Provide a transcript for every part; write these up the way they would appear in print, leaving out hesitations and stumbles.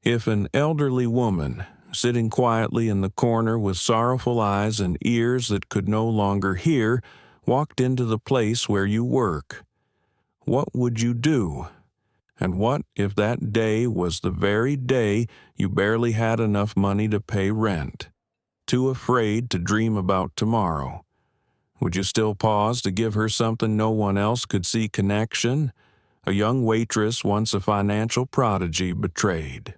If an elderly woman, sitting quietly in the corner with sorrowful eyes and ears that could no longer hear, walked into the place where you work, what would you do? And what if that day was the very day you barely had enough money to pay rent, too afraid to dream about tomorrow? Would you still pause to give her something no one else could see? Connection? A young waitress, once a financial prodigy, betrayed.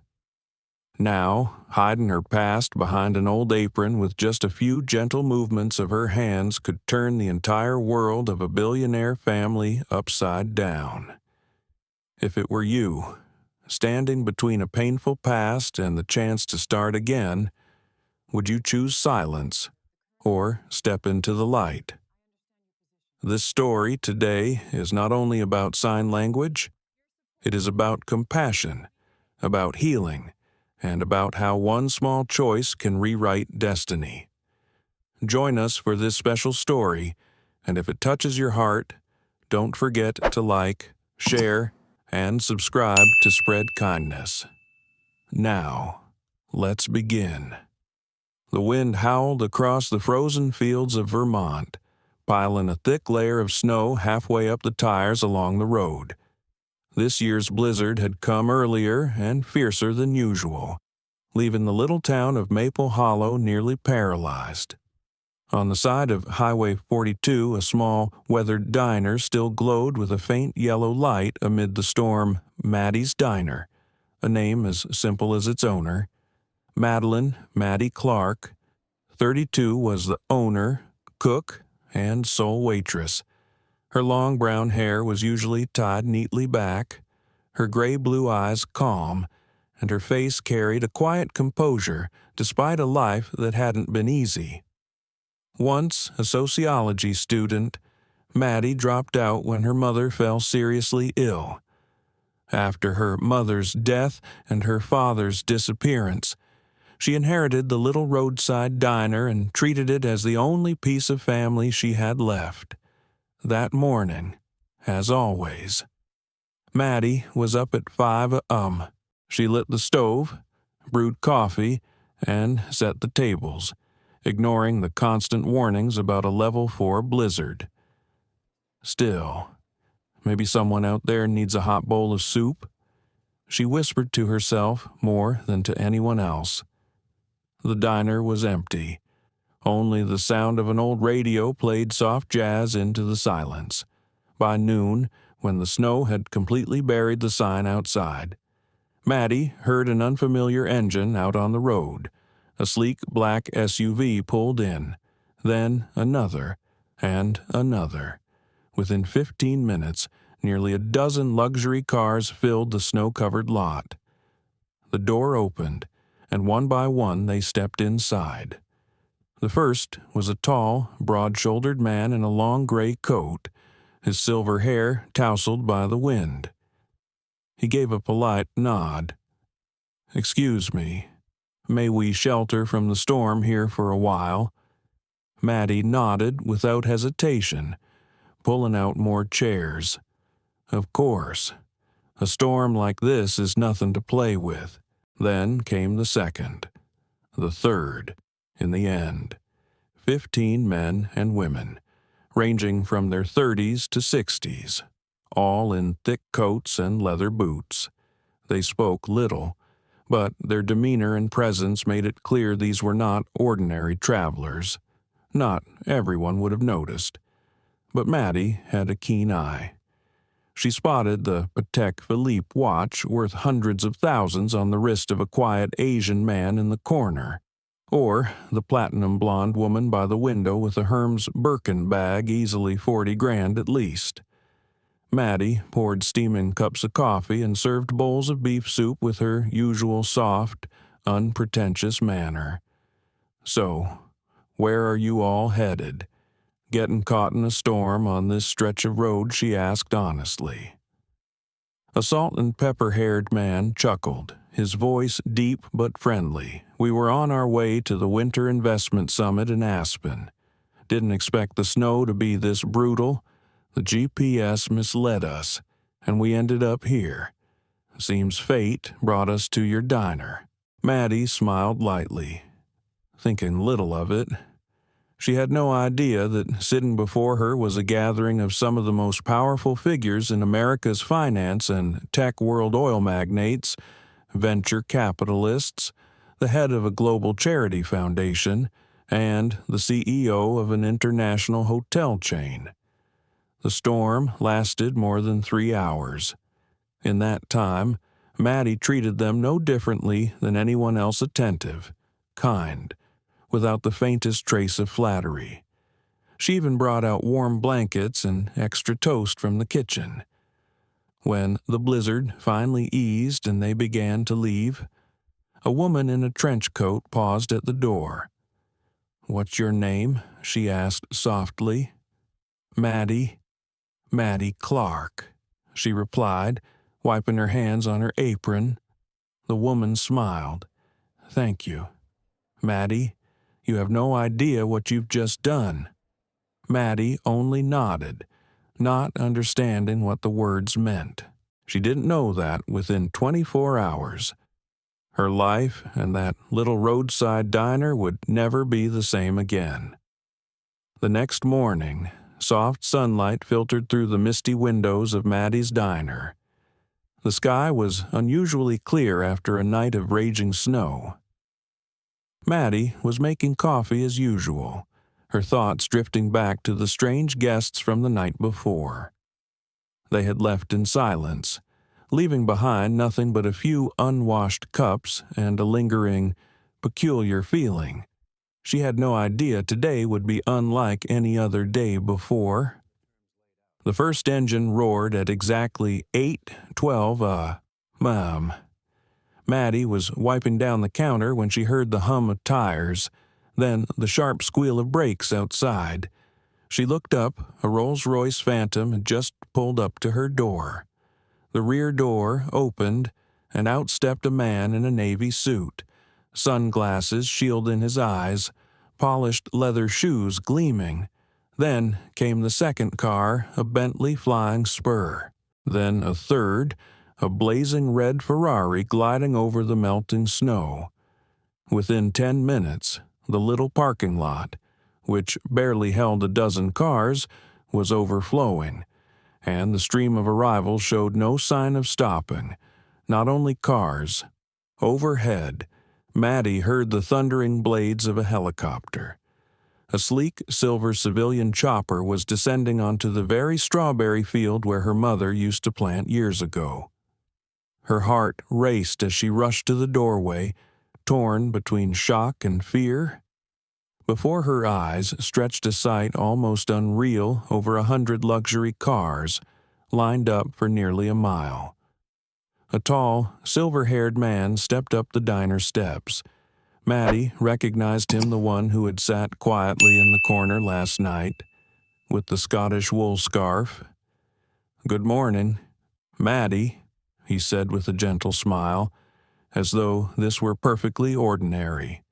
Now, hiding her past behind an old apron with just a few gentle movements of her hands could turn the entire world of a billionaire family upside down. If it were you, standing between a painful past and the chance to start again, would you choose silence or step into the light? This story today is not only about sign language, it is about compassion, about healing, and about how one small choice can rewrite destiny. Join us for this special story, and if it touches your heart, don't forget to like, share, and subscribe to spread kindness. Now, let's begin. The wind howled across the frozen fields of Vermont, piling a thick layer of snow halfway up the tires along the road. This year's blizzard had come earlier and fiercer than usual, leaving the little town of Maple Hollow nearly paralyzed. On the side of Highway 42, a small, weathered diner still glowed with a faint yellow light amid the storm. Maddie's Diner, a name as simple as its owner. Madeline Maddie Clark, 32, was the owner, cook, and sole waitress. Her long brown hair was usually tied neatly back, her gray-blue eyes calm, and her face carried a quiet composure despite a life that hadn't been easy. Once a sociology student, Maddie dropped out when her mother fell seriously ill. After her mother's death and her father's disappearance, she inherited the little roadside diner and treated it as the only piece of family she had left. That morning, as always, Maddie was up at 5 a.m. She lit the stove, brewed coffee, and set the tables, ignoring the constant warnings about a level 4 blizzard. Still, maybe someone out there needs a hot bowl of soup, she whispered to herself more than to anyone else. The diner was empty. Only the sound of an old radio played soft jazz into the silence. By noon, when the snow had completely buried the sign outside, Maddie heard an unfamiliar engine out on the road. A sleek black SUV pulled in, then another, and another. Within 15 minutes, nearly a dozen luxury cars filled the snow-covered lot. The door opened, and one by one they stepped inside. The first was a tall, broad-shouldered man in a long gray coat, his silver hair tousled by the wind. He gave a polite nod. "Excuse me. May we shelter from the storm here for a while?" Maddie nodded without hesitation, pulling out more chairs. Of course. A storm like this is nothing to play with. Then came the second, the third. In the end, 15 men and women, ranging from their 30s to 60s, all in thick coats and leather boots. They spoke little, but their demeanor and presence made it clear these were not ordinary travelers. Not everyone would have noticed, but Maddie had a keen eye. She spotted the Patek Philippe watch worth hundreds of thousands on the wrist of a quiet Asian man in the corner, or the platinum blonde woman by the window with a Hermes Birkin bag easily 40 grand at least. Maddie poured steaming cups of coffee and served bowls of beef soup with her usual soft, unpretentious manner. "So, where are you all headed? Getting caught in a storm on this stretch of road?" she asked honestly. A salt-and-pepper-haired man chuckled, his voice deep but friendly. "We were on our way to the Winter Investment Summit in Aspen. Didn't expect the snow to be this brutal. The GPS misled us, and we ended up here. Seems fate brought us to your diner." Maddie smiled lightly, thinking little of it. She had no idea that sitting before her was a gathering of some of the most powerful figures in America's finance and tech world: oil magnates, venture capitalists, the head of a global charity foundation, and the CEO of an international hotel chain. The storm lasted more than 3 hours. In that time, Maddie treated them no differently than anyone else: attentive, kind, without the faintest trace of flattery. She even brought out warm blankets and extra toast from the kitchen. When the blizzard finally eased and they began to leave, a woman in a trench coat paused at the door. "What's your name?" she asked softly. "Maddie Clark," she replied, wiping her hands on her apron. The woman smiled. "Thank you. Maddie, you have no idea what you've just done." Maddie only nodded, not understanding what the words meant. She didn't know that within 24 hours, her life and that little roadside diner would never be the same again. The next morning, soft sunlight filtered through the misty windows of Maddie's diner. The sky was unusually clear after a night of raging snow. Maddie was making coffee as usual, her thoughts drifting back to the strange guests from the night before. They had left in silence, leaving behind nothing but a few unwashed cups and a lingering, peculiar feeling. She had no idea today would be unlike any other day before. The first engine roared at exactly 8:12 Ma'am. Maddie was wiping down the counter when she heard the hum of tires, then the sharp squeal of brakes outside. She looked up. A Rolls-Royce Phantom had just pulled up to her door. The rear door opened, and out stepped a man in a navy suit, sunglasses shielding his eyes, polished leather shoes gleaming. Then came the second car, a Bentley Flying Spur. Then a third, a blazing red Ferrari gliding over the melting snow. Within 10 minutes, the little parking lot, which barely held a dozen cars, was overflowing, and the stream of arrivals showed no sign of stopping. Not only cars. Overhead, Maddie heard the thundering blades of a helicopter. A sleek silver civilian chopper was descending onto the very strawberry field where her mother used to plant years ago. Her heart raced as she rushed to the doorway, torn between shock and fear. Before her eyes stretched a sight almost unreal: over 100 luxury cars, lined up for nearly a mile. A tall, silver-haired man stepped up the diner steps. Maddie recognized him, the one who had sat quietly in the corner last night, with the Scottish wool scarf. "Good morning, Maddie," he said with a gentle smile, as though this were perfectly ordinary.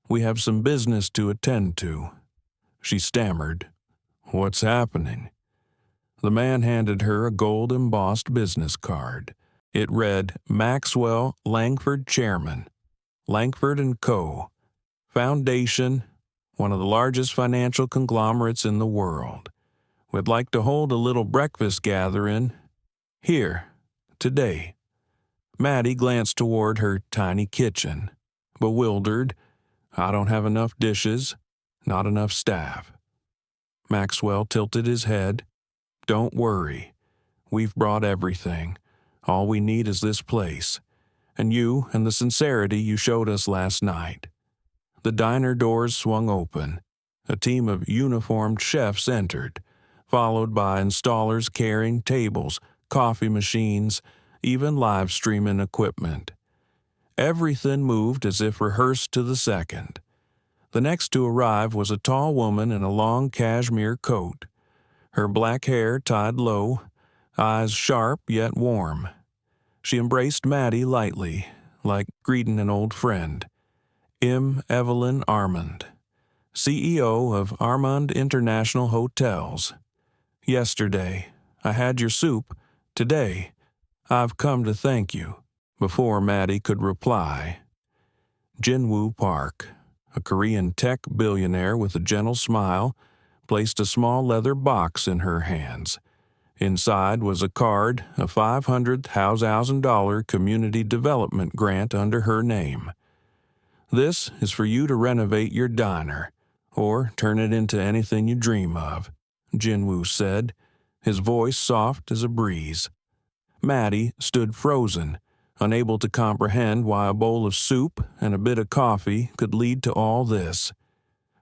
"We have some business to attend to." She stammered. "What's happening?" The man handed her a gold-embossed business card. It read, "Maxwell Langford Chairman, Langford & Co., Foundation, one of the largest financial conglomerates in the world. We'd like to hold a little breakfast gathering here, today." Maddie glanced toward her tiny kitchen, bewildered. "I don't have enough dishes, not enough staff." Maxwell tilted his head. "Don't worry. We've brought everything. All we need is this place, and you and the sincerity you showed us last night." The diner doors swung open. A team of uniformed chefs entered, followed by installers carrying tables, coffee machines, even live streaming equipment. Everything moved as if rehearsed to the second. The next to arrive was a tall woman in a long cashmere coat, her black hair tied low, eyes sharp yet warm. She embraced Maddie lightly, like greeting an old friend. Evelyn Armand, CEO of Armand International Hotels. "Yesterday, I had your soup. Today, I've come to thank you." Before Maddie could reply, Jinwoo Park, a Korean tech billionaire with a gentle smile, placed a small leather box in her hands. Inside was a card, a $500,000 community development grant under her name. "This is for you to renovate your diner, or turn it into anything you dream of," Jinwoo said, his voice soft as a breeze. Maddie stood frozen, unable to comprehend why a bowl of soup and a bit of coffee could lead to all this.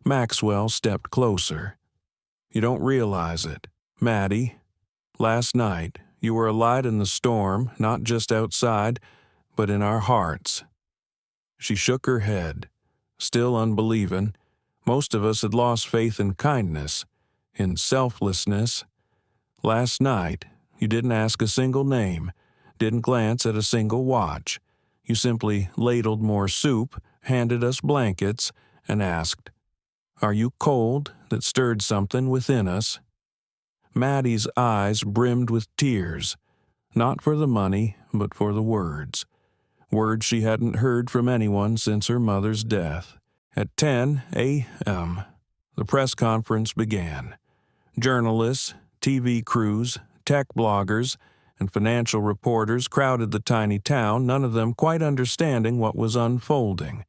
Maxwell stepped closer. "You don't realize it, Maddie. Last night, you were a light in the storm, not just outside, but in our hearts." She shook her head, still unbelieving. Most of us had lost faith in kindness, in selflessness. "Last night, you didn't ask a single name, didn't glance at a single watch. You simply ladled more soup, handed us blankets, and asked, 'Are you cold?' That stirred something within us." Maddie's eyes brimmed with tears, not for the money, but for the words. Words she hadn't heard from anyone since her mother's death. At 10 a.m., the press conference began. Journalists, TV crews, tech bloggers, and financial reporters crowded the tiny town, none of them quite understanding what was unfolding.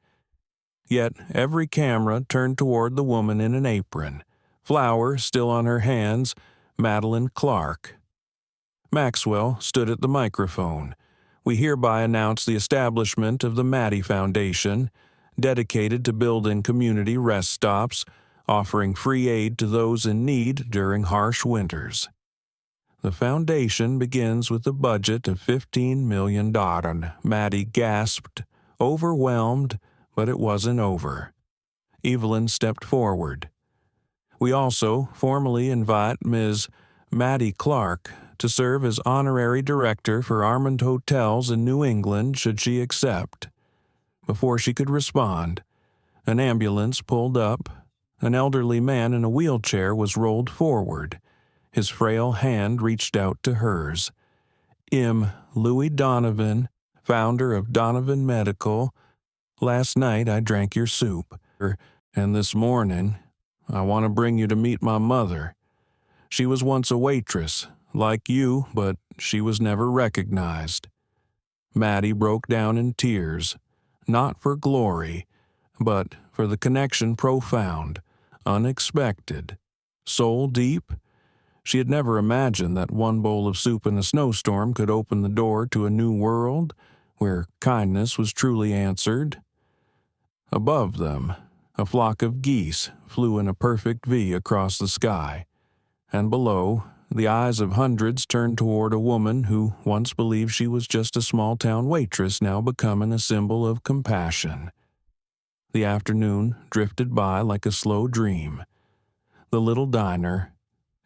Yet every camera turned toward the woman in an apron, flour still on her hands, Madeline Clark. Maxwell stood at the microphone. "We hereby announce the establishment of the Maddie Foundation, dedicated to building community rest stops, offering free aid to those in need during harsh winters. The foundation begins with a budget of $15 million. Maddie gasped, overwhelmed, but it wasn't over. Evelyn stepped forward. "We also formally invite Ms. Maddie Clark to serve as honorary director for Armand Hotels in New England should she accept." Before she could respond, an ambulance pulled up. An elderly man in a wheelchair was rolled forward. His frail hand reached out to hers. Louis Donovan, founder of Donovan Medical. "Last night I drank your soup, and this morning I want to bring you to meet my mother. She was once a waitress, like you, but she was never recognized." Maddie broke down in tears, not for glory, but for the connection profound, unexpected, soul deep. She had never imagined that one bowl of soup in a snowstorm could open the door to a new world where kindness was truly answered. Above them, a flock of geese flew in a perfect V across the sky, and below, the eyes of hundreds turned toward a woman who once believed she was just a small-town waitress, now becoming a symbol of compassion. The afternoon drifted by like a slow dream. The little diner,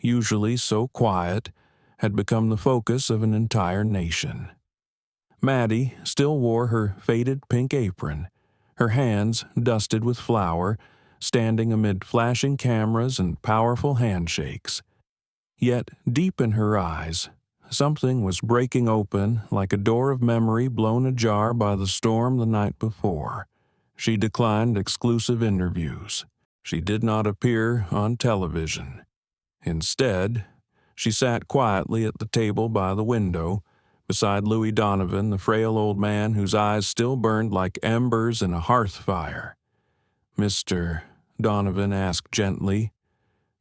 usually so quiet, had become the focus of an entire nation. Maddie still wore her faded pink apron, her hands dusted with flour, standing amid flashing cameras and powerful handshakes. Yet deep in her eyes, something was breaking open like a door of memory blown ajar by the storm the night before. She declined exclusive interviews. She did not appear on television. Instead, she sat quietly at the table by the window, beside Louis Donovan, the frail old man whose eyes still burned like embers in a hearth fire. "Mr. Donovan asked gently,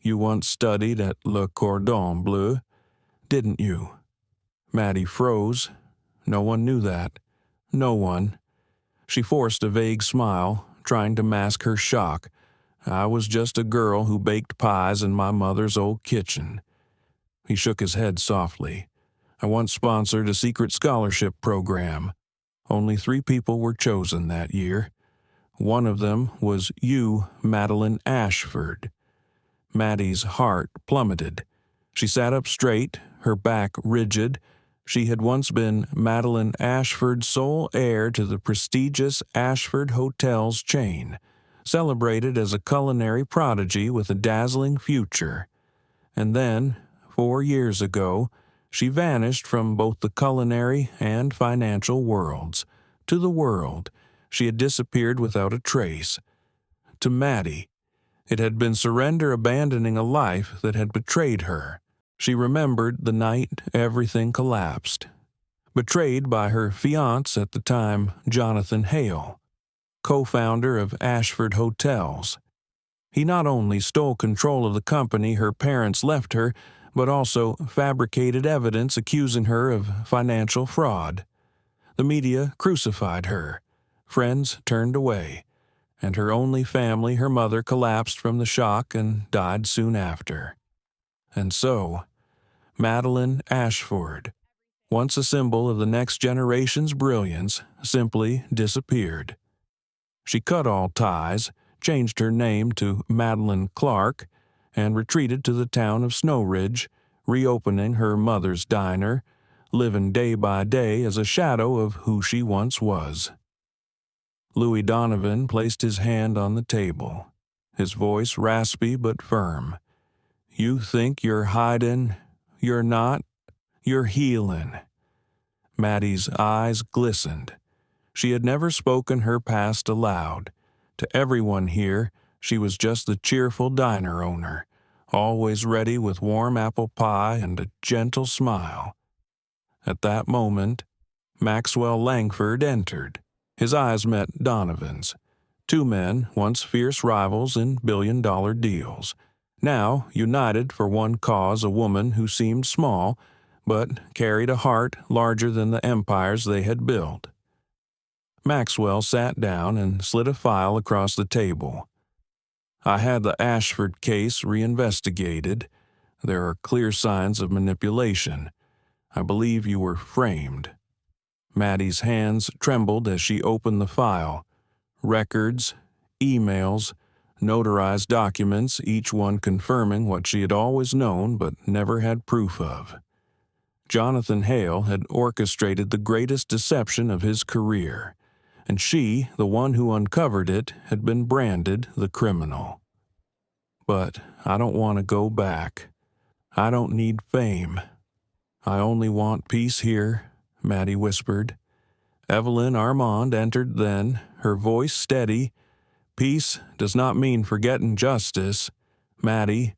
"You once studied at Le Cordon Bleu, didn't you?" Maddie froze. No one knew that. No one. She forced a vague smile, trying to mask her shock. "I was just a girl who baked pies in my mother's old kitchen." He shook his head softly. "I once sponsored a secret scholarship program. Only 3 people were chosen that year. One of them was you, Madeline Ashford." Maddie's heart plummeted. She sat up straight, her back rigid. She had once been Madeline Ashford's sole heir to the prestigious Ashford Hotels chain, celebrated as a culinary prodigy with a dazzling future. And then, 4 years ago, She vanished from both the culinary and financial worlds. To the world, she had disappeared without a trace. To Maddie, it had been surrender abandoning a life that had betrayed her. She remembered the night everything collapsed. Betrayed by her fiancé at the time, Jonathan Hale, co-founder of Ashford Hotels. He not only stole control of the company her parents left her, but also fabricated evidence accusing her of financial fraud. The media crucified her. Friends turned away, and her only family, her mother, collapsed from the shock and died soon after. And so, Madeline Ashford, once a symbol of the next generation's brilliance, simply disappeared. She cut all ties, changed her name to Madeline Clark, and retreated to the town of Snow Ridge, reopening her mother's diner, living day by day as a shadow of who she once was. Louis Donovan placed his hand on the table, his voice raspy but firm. "You think you're hiding? You're not. You're healing." Maddie's eyes glistened. She had never spoken her past aloud. To everyone here, she was just the cheerful diner owner, always ready with warm apple pie and a gentle smile. At that moment, Maxwell Langford entered. His eyes met Donovan's. Two men, once fierce rivals in billion-dollar deals, now united for one cause, a woman who seemed small, but carried a heart larger than the empires they had built. Maxwell sat down and slid a file across the table. "I had the Ashford case reinvestigated. There are clear signs of manipulation. I believe you were framed." Maddie's hands trembled as she opened the file. Records, emails, notarized documents, each one confirming what she had always known but never had proof of. Jonathan Hale had orchestrated the greatest deception of his career, and she, the one who uncovered it, had been branded the criminal. "But I don't want to go back. I don't need fame. I only want peace here," Maddie whispered. Evelyn Armand entered then, her voice steady. "Peace does not mean forgetting justice. Maddie,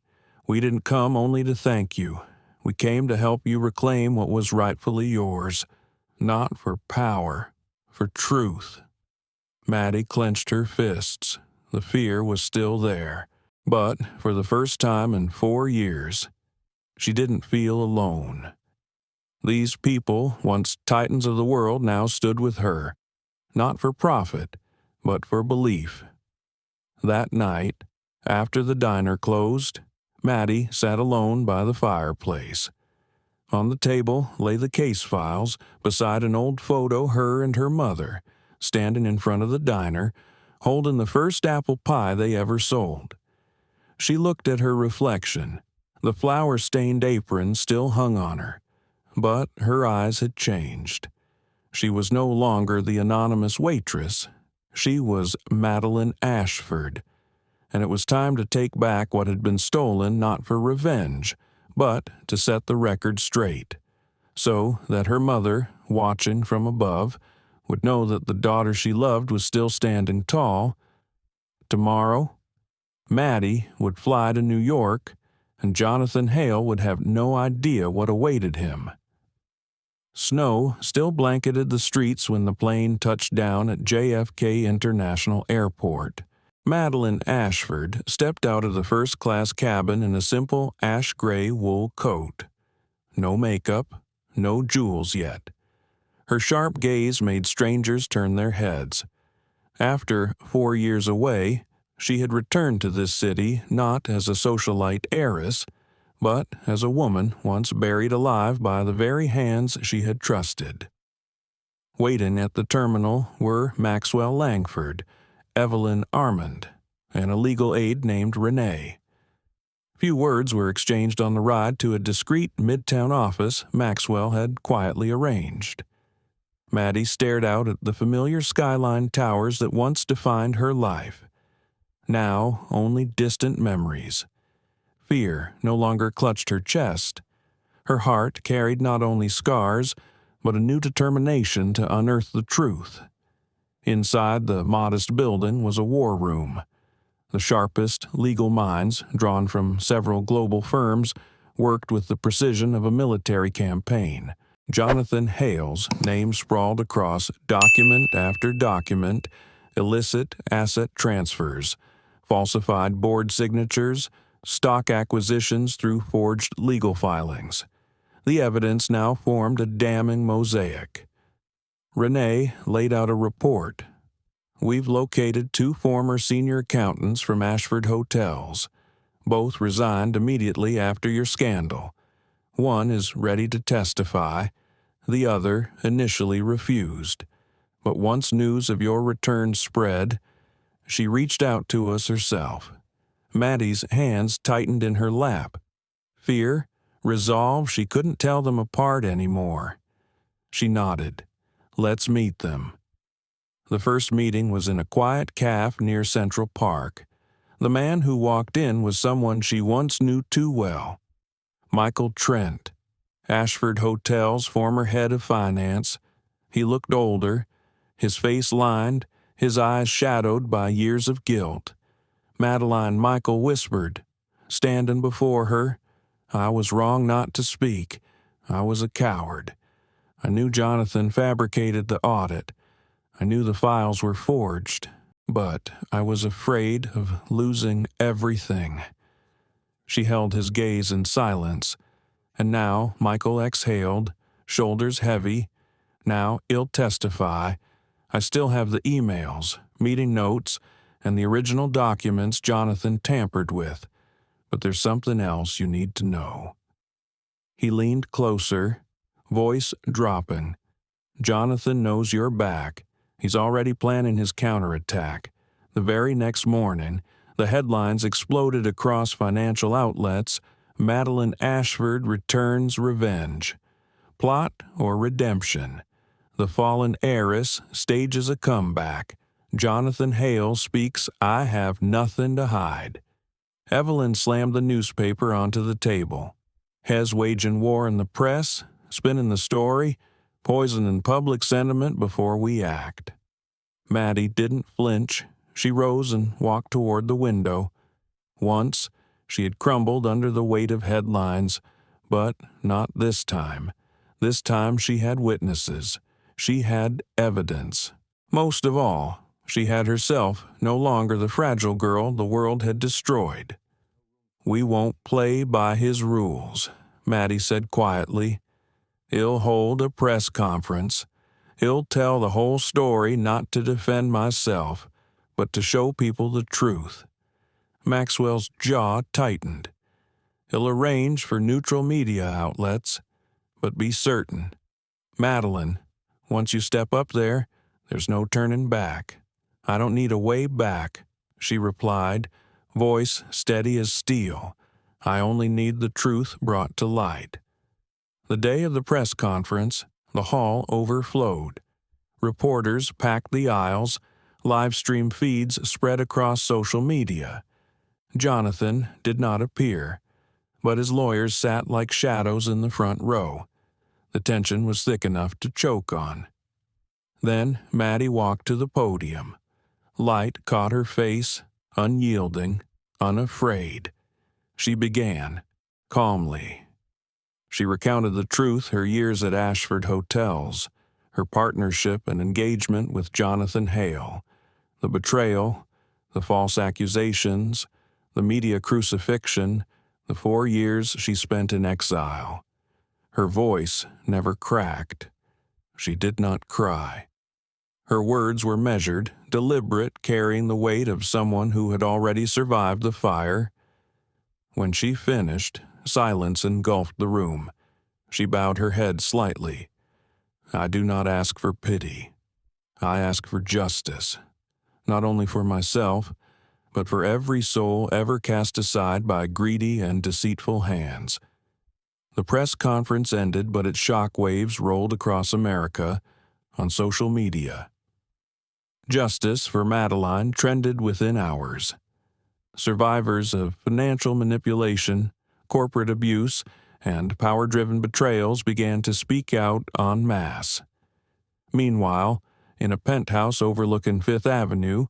we didn't come only to thank you. We came to help you reclaim what was rightfully yours. Not for power, for truth." Maddie clenched her fists. The fear was still there. But for the first time in 4 years, she didn't feel alone. These people, once titans of the world, now stood with her, not for profit, but for belief. That night, after the diner closed, Maddie sat alone by the fireplace. On the table lay the case files, beside an old photo her and her mother, standing in front of the diner, holding the first apple pie they ever sold. She looked at her reflection. The flour-stained apron still hung on her, but her eyes had changed. She was no longer the anonymous waitress. She was Madeline Ashford, and it was time to take back what had been stolen, not for revenge, but to set the record straight, so that her mother, watching from above, would know that the daughter she loved was still standing tall. Tomorrow, Maddie would fly to New York, and Jonathan Hale would have no idea what awaited him. Snow still blanketed the streets when the plane touched down at JFK International Airport. Madeline Ashford stepped out of the first-class cabin in a simple ash-gray wool coat. No makeup, no jewels yet. Her sharp gaze made strangers turn their heads. After 4 years away, she had returned to this city not as a socialite heiress, but as a woman once buried alive by the very hands she had trusted. Waiting at the terminal were Maxwell Langford, Evelyn Armand, and a legal aide named Renee. Few words were exchanged on the ride to a discreet midtown office Maxwell had quietly arranged. Maddie stared out at the familiar skyline towers that once defined her life. Now only distant memories. Fear no longer clutched her chest. Her heart carried not only scars, but a new determination to unearth the truth. Inside the modest building was a war room. The sharpest legal minds, drawn from several global firms, worked with the precision of a military campaign. Jonathan Hale's name sprawled across document after document, illicit asset transfers, falsified board signatures, stock acquisitions through forged legal filings. The evidence now formed a damning mosaic. Renee laid out a report. We've located 2 former senior accountants from Ashford Hotels. Both resigned immediately after your scandal. One is ready to testify. The other initially refused. But once news of your return spread, she reached out to us herself. Maddie's hands tightened in her lap. Fear, resolve she couldn't tell them apart anymore. She nodded. Let's meet them. The first meeting was in a quiet cafe near Central Park. The man who walked in was someone she once knew too well. Michael Trent, Ashford Hotel's former head of finance. He looked older, his face lined, his eyes shadowed by years of guilt. Madeline Michael whispered, standing before her, I was wrong not to speak. I was a coward. I knew Jonathan fabricated the audit. I knew the files were forged, but I was afraid of losing everything. She held his gaze in silence, and now Michael exhaled, shoulders heavy. Now he'll testify. I still have the emails, meeting notes, and the original documents Jonathan tampered with, but there's something else you need to know. He leaned closer, voice dropping. Jonathan knows you're back. He's already planning his counterattack. The very next morning, the headlines exploded across financial outlets. Madeline Ashford returns revenge. Plot or redemption? The fallen heiress stages a comeback. Jonathan Hale speaks, I have nothing to hide. Evelyn slammed the newspaper onto the table. Hez waging war in the press, spinning the story, poisoning public sentiment before we act. Maddie didn't flinch. She rose and walked toward the window. Once, she had crumbled under the weight of headlines, but not this time. This time she had witnesses. She had evidence. Most of all, she had herself, no longer the fragile girl the world had destroyed. We won't play by his rules, Maddie said quietly. He'll hold a press conference. He'll tell the whole story, not to defend myself, but to show people the truth. Maxwell's jaw tightened. He'll arrange for neutral media outlets, but be certain. Madeline, once you step up there, there's no turning back. I don't need a way back, she replied, voice steady as steel. I only need the truth brought to light. The day of the press conference, the hall overflowed. Reporters packed the aisles. Live stream feeds spread across social media. Jonathan did not appear, but his lawyers sat like shadows in the front row. The tension was thick enough to choke on. Then Maddie walked to the podium. Light caught her face, unyielding, unafraid. She began, calmly. She recounted the truth, her years at Ashford Hotels, her partnership and engagement with Jonathan Hale, the betrayal, the false accusations, the media crucifixion, the 4 years she spent in exile. Her voice never cracked. She did not cry. Her words were measured, deliberate, carrying the weight of someone who had already survived the fire. When she finished, silence engulfed the room. She bowed her head slightly. I do not ask for pity. I ask for justice, not only for myself, but for every soul ever cast aside by greedy and deceitful hands. The press conference ended, but its shock waves rolled across America on social media. Justice for Madeline trended within hours. Survivors of financial manipulation, corporate abuse, and power-driven betrayals began to speak out en masse. Meanwhile, in a penthouse overlooking Fifth Avenue,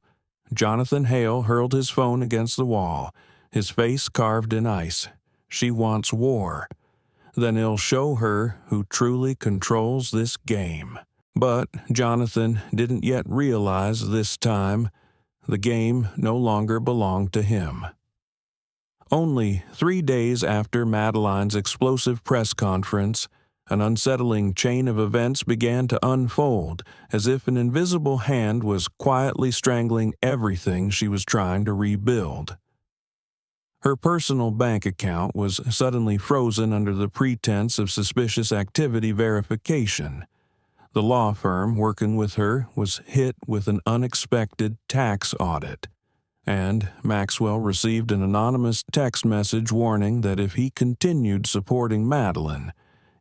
Jonathan Hale hurled his phone against the wall, his face carved in ice. She wants war. Then he'll show her who truly controls this game. But Jonathan didn't yet realize this time the game no longer belonged to him. Only 3 days after Madeline's explosive press conference, an unsettling chain of events began to unfold, as if an invisible hand was quietly strangling everything she was trying to rebuild. Her personal bank account was suddenly frozen under the pretense of suspicious activity verification. The law firm working with her was hit with an unexpected tax audit, and Maxwell received an anonymous text message warning that if he continued supporting Madeline,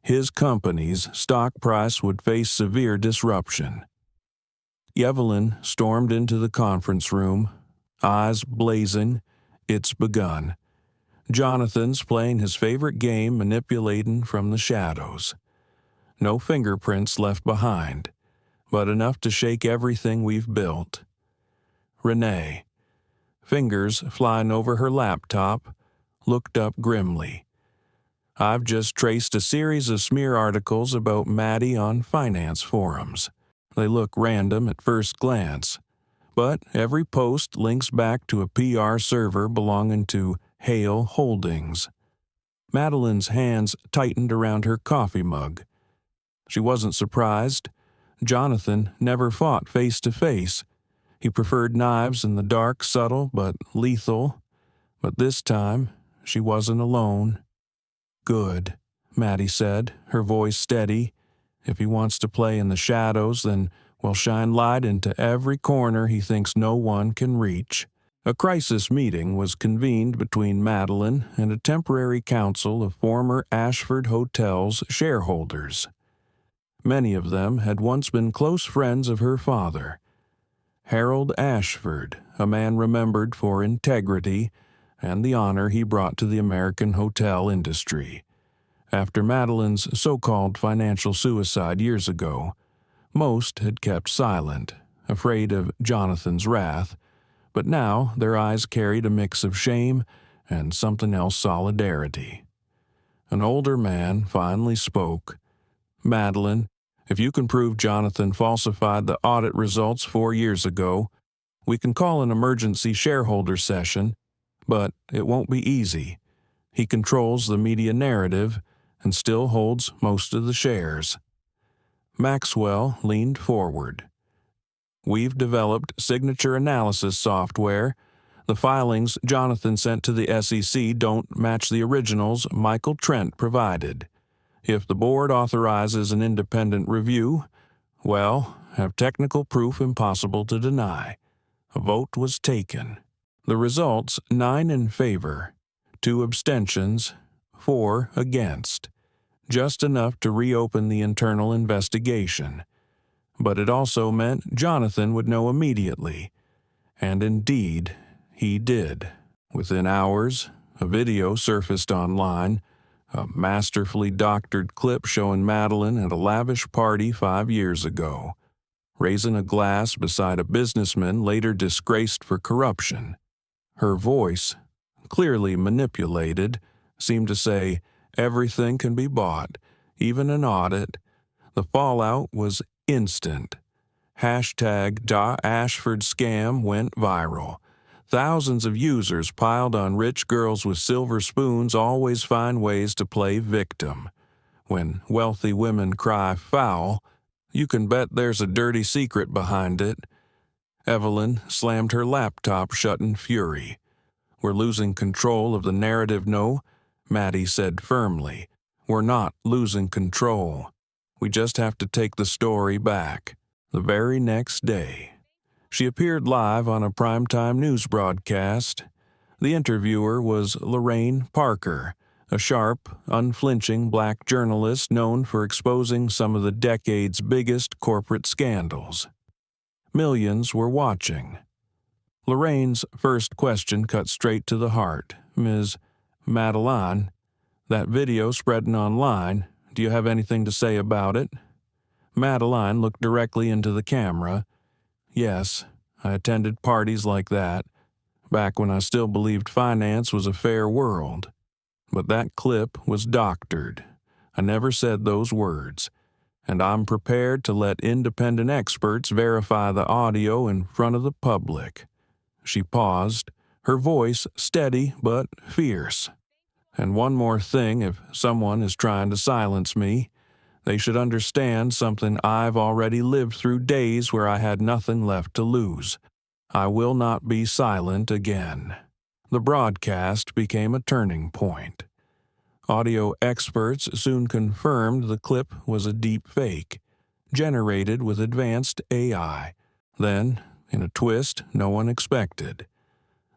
his company's stock price would face severe disruption. Evelyn stormed into the conference room, eyes blazing. It's begun. Jonathan's playing his favorite game, manipulating from the shadows. No fingerprints left behind, but enough to shake everything we've built. Renee, fingers flying over her laptop, looked up grimly. I've just traced a series of smear articles about Maddie on finance forums. They look random at first glance, but every post links back to a PR server belonging to Hale Holdings. Madeline's hands tightened around her coffee mug. She wasn't surprised. Jonathan never fought face to face. He preferred knives in the dark, subtle but lethal. But this time, she wasn't alone. Good, Maddie said, her voice steady. If he wants to play in the shadows, then we'll shine light into every corner he thinks no one can reach. A crisis meeting was convened between Madeline and a temporary council of former Ashford Hotel's shareholders. Many of them had once been close friends of her father. Harold Ashford, a man remembered for integrity and the honor he brought to the American hotel industry. After Madeline's so-called financial suicide years ago, most had kept silent, afraid of Jonathan's wrath, but now their eyes carried a mix of shame and something else, solidarity. An older man finally spoke. Madeline, if you can prove Jonathan falsified the audit results 4 years ago, we can call an emergency shareholder session, but it won't be easy. He controls the media narrative and still holds most of the shares. Maxwell leaned forward. We've developed signature analysis software. The filings Jonathan sent to the SEC don't match the originals Michael Trent provided. If the board authorizes an independent review, well, have technical proof impossible to deny. A vote was taken. The results 9 in favor, 2 abstentions, 4 against. Just enough to reopen the internal investigation. But it also meant Jonathan would know immediately. And indeed, he did. Within hours, a video surfaced online, a masterfully doctored clip showing Madeline at a lavish party 5 years ago, raising a glass beside a businessman later disgraced for corruption. Her voice, clearly manipulated, seemed to say, everything can be bought, even an audit. The fallout was instant. #AshfordScam went viral. Thousands of users piled on rich girls with silver spoons always find ways to play victim. When wealthy women cry foul, you can bet there's a dirty secret behind it. Evelyn slammed her laptop shut in fury. We're losing control of the narrative, no? Maddie said firmly. We're not losing control. We just have to take the story back. The very next day, she appeared live on a primetime news broadcast. The interviewer was Lorraine Parker, a sharp, unflinching black journalist known for exposing some of the decade's biggest corporate scandals. Millions were watching. Lorraine's first question cut straight to the heart. Ms. Madeline, That video spreading online, do you have anything to say about it? Madeline looked directly into the camera. Yes, I attended parties like that, back when I still believed finance was a fair world. But that clip was doctored. I never said those words, and I'm prepared to let independent experts verify the audio in front of the public. She paused, her voice steady but fierce. And one more thing, if someone is trying to silence me, they should understand something I've already lived through days where I had nothing left to lose. I will not be silent again. The broadcast became a turning point. Audio experts soon confirmed the clip was a deep fake, generated with advanced AI. Then, in a twist no one expected,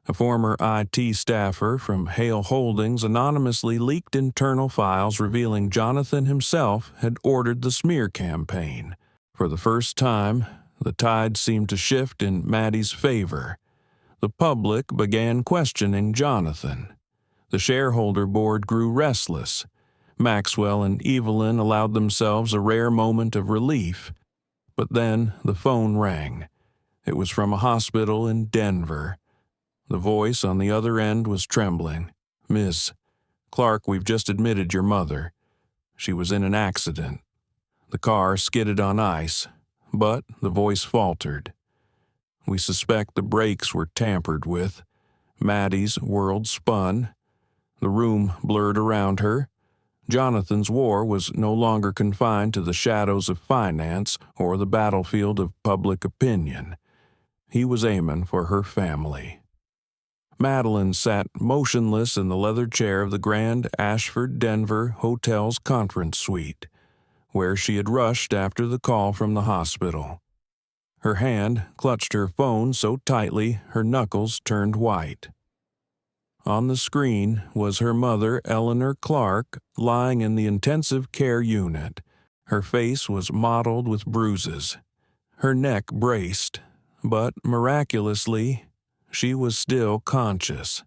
a former IT staffer from Hale Holdings anonymously leaked internal files revealing Jonathan himself had ordered the smear campaign. For the first time, the tide seemed to shift in Maddie's favor. The public began questioning Jonathan. The shareholder board grew restless. Maxwell and Evelyn allowed themselves a rare moment of relief. But then the phone rang. It was from a hospital in Denver. The voice on the other end was trembling. "Miss Clark, we've just admitted your mother. She was in an accident." The car skidded on ice, but the voice faltered. "We suspect the brakes were tampered with." Maddie's world spun. The room blurred around her. Jonathan's war was no longer confined to the shadows of finance or the battlefield of public opinion. He was aiming for her family. Madeline sat motionless in the leather chair of the Grand Ashford Denver Hotel's conference suite, where she had rushed after the call from the hospital. Her hand clutched her phone so tightly her knuckles turned white. On the screen was her mother, Eleanor Clark, lying in the intensive care unit. Her face was mottled with bruises, her neck braced, but miraculously, she was still conscious.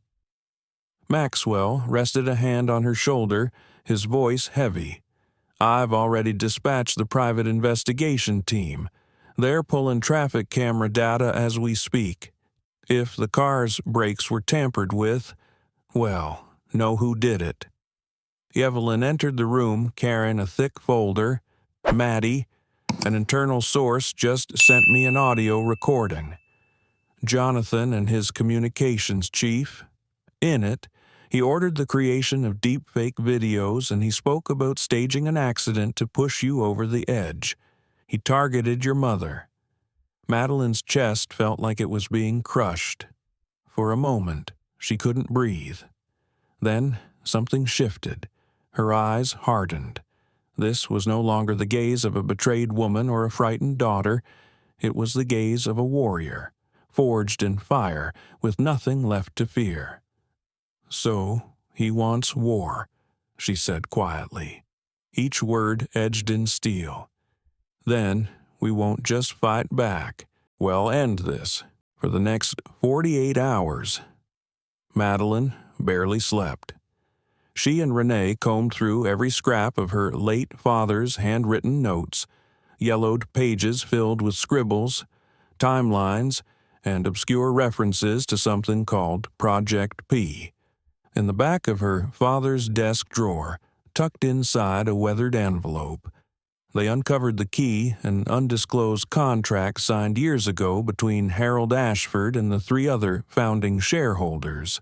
Maxwell rested a hand on her shoulder, his voice heavy. "I've already dispatched the private investigation team. They're pulling traffic camera data as we speak. If the car's brakes were tampered with, well, know who did it." Evelyn entered the room carrying a thick folder. "Maddie, an internal source just sent me an audio recording. Jonathan and his communications chief. In it, he ordered the creation of deepfake videos and he spoke about staging an accident to push you over the edge. He targeted your mother." Madeline's chest felt like it was being crushed. For a moment, she couldn't breathe. Then something shifted. Her eyes hardened. This was no longer the gaze of a betrayed woman or a frightened daughter. It was the gaze of a warrior, forged in fire, with nothing left to fear. "So, he wants war," she said quietly, each word edged in steel. "Then we won't just fight back. We'll end this for the next 48 hours. Madeline barely slept. She and Renee combed through every scrap of her late father's handwritten notes, yellowed pages filled with scribbles, timelines, and obscure references to something called Project P. In the back of her father's desk drawer, tucked inside a weathered envelope, they uncovered the key, an undisclosed contract signed years ago between Harold Ashford and the 3 other founding shareholders.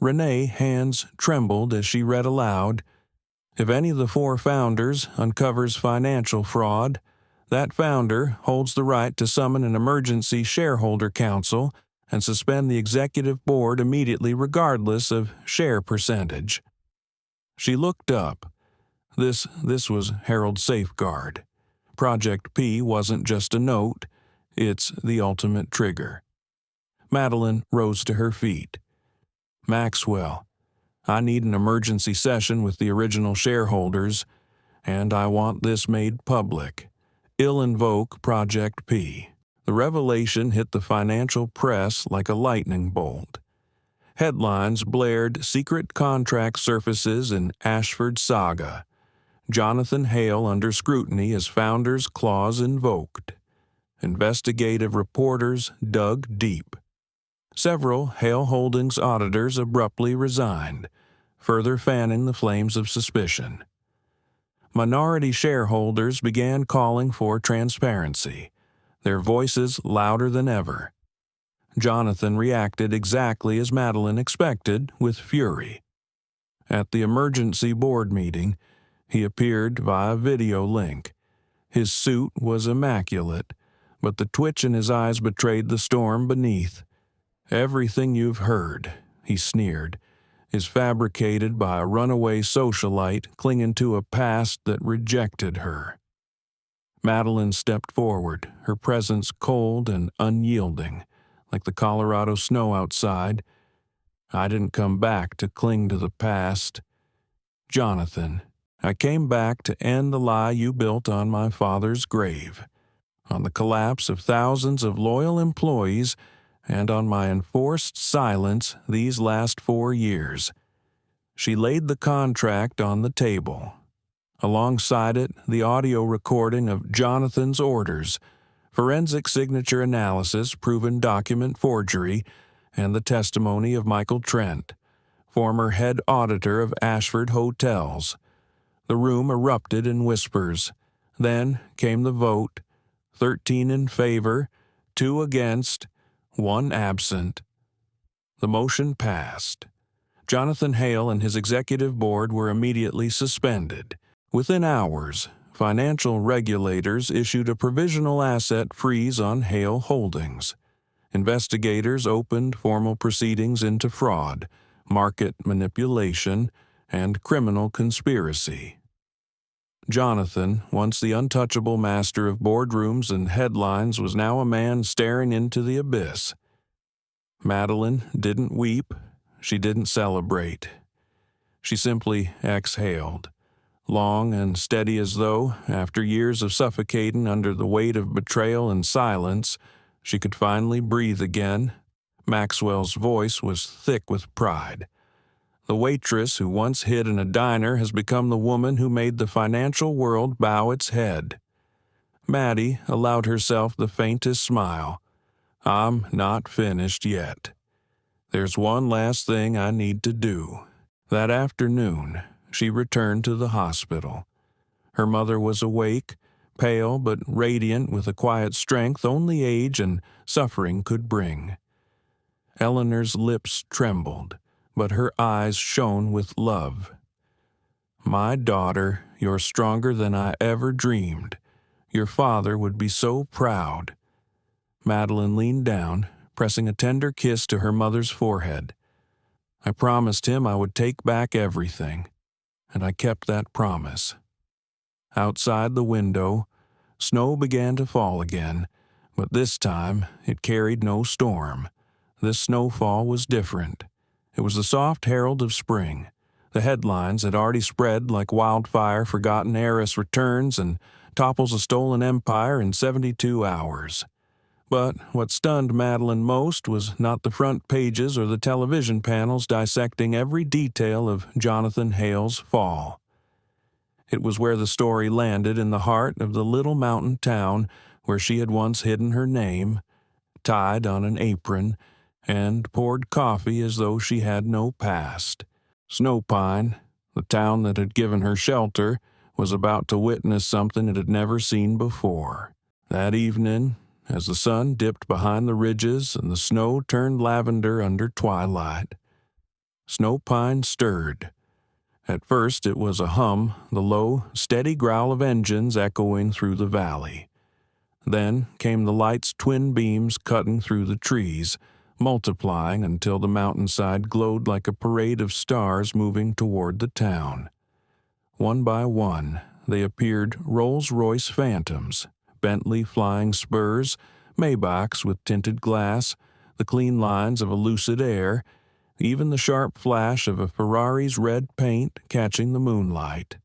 Renee's hands trembled as she read aloud, "If any of the 4 founders uncovers financial fraud, that founder holds the right to summon an emergency shareholder council and suspend the executive board immediately regardless of share percentage." She looked up. This was Harold's safeguard. Project P wasn't just a note, it's the ultimate trigger. Madeline rose to her feet. "Maxwell, I need an emergency session with the original shareholders, and I want this made public. Invoke Project P." The revelation hit the financial press like a lightning bolt. Headlines blared secret contract surfaces in Ashford saga. Jonathan Hale under scrutiny as founder's clause invoked. Investigative reporters dug deep. Several Hale Holdings auditors abruptly resigned, further fanning the flames of suspicion. Minority shareholders began calling for transparency, their voices louder than ever. Jonathan reacted exactly as Madeline expected, with fury. At the emergency board meeting, he appeared via video link. His suit was immaculate, but the twitch in his eyes betrayed the storm beneath. "Everything you've heard," he sneered, "is fabricated by a runaway socialite clinging to a past that rejected her." Madeline stepped forward, her presence cold and unyielding, like the Colorado snow outside. "I didn't come back to cling to the past. Jonathan, I came back to end the lie you built on my father's grave, on the collapse of thousands of loyal employees, and on my enforced silence these last 4 years." She laid the contract on the table. Alongside it, the audio recording of Jonathan's orders, forensic signature analysis proven document forgery, and the testimony of Michael Trent, former head auditor of Ashford Hotels. The room erupted in whispers. Then came the vote, 13 in favor, 2 against, 1 absent. The motion passed. Jonathan Hale and his executive board were immediately suspended. Within hours, financial regulators issued a provisional asset freeze on Hale Holdings. Investigators opened formal proceedings into fraud, market manipulation, and criminal conspiracy. Jonathan, once the untouchable master of boardrooms and headlines, was now a man staring into the abyss. Madeline didn't weep. She didn't celebrate. She simply exhaled, long and steady, as though, after years of suffocating under the weight of betrayal and silence, she could finally breathe again. Maxwell's voice was thick with pride. The waitress who once hid in a diner has become the woman who made the financial world bow its head. Maddie allowed herself the faintest smile. "I'm not finished yet. There's one last thing I need to do." That afternoon, she returned to the hospital. Her mother was awake, pale but radiant with a quiet strength only age and suffering could bring. Eleanor's lips trembled, but her eyes shone with love. "My daughter, you're stronger than I ever dreamed. Your father would be so proud." Madeline leaned down, pressing a tender kiss to her mother's forehead. "I promised him I would take back everything, and I kept that promise." Outside the window, snow began to fall again, but this time it carried no storm. This snowfall was different. It was the soft herald of spring. The headlines had already spread like wildfire. Forgotten heiress returns and topples a stolen empire in 72 hours. But what stunned Madeline most was not the front pages or the television panels dissecting every detail of Jonathan Hale's fall. It was where the story landed in the heart of the little mountain town where she had once hidden her name, tied on an apron, and poured coffee as though she had no past. Snowpine, the town that had given her shelter, was about to witness something it had never seen before. That evening, as the sun dipped behind the ridges and the snow turned lavender under twilight, Snowpine stirred. At first it was a hum, the low, steady growl of engines echoing through the valley. Then came the light's twin beams cutting through the trees, multiplying until the mountainside glowed like a parade of stars moving toward the town. One by one, they appeared Rolls-Royce Phantoms, Bentley Flying Spurs, Maybachs with tinted glass, the clean lines of a Lucid Air, even the sharp flash of a Ferrari's red paint catching the moonlight.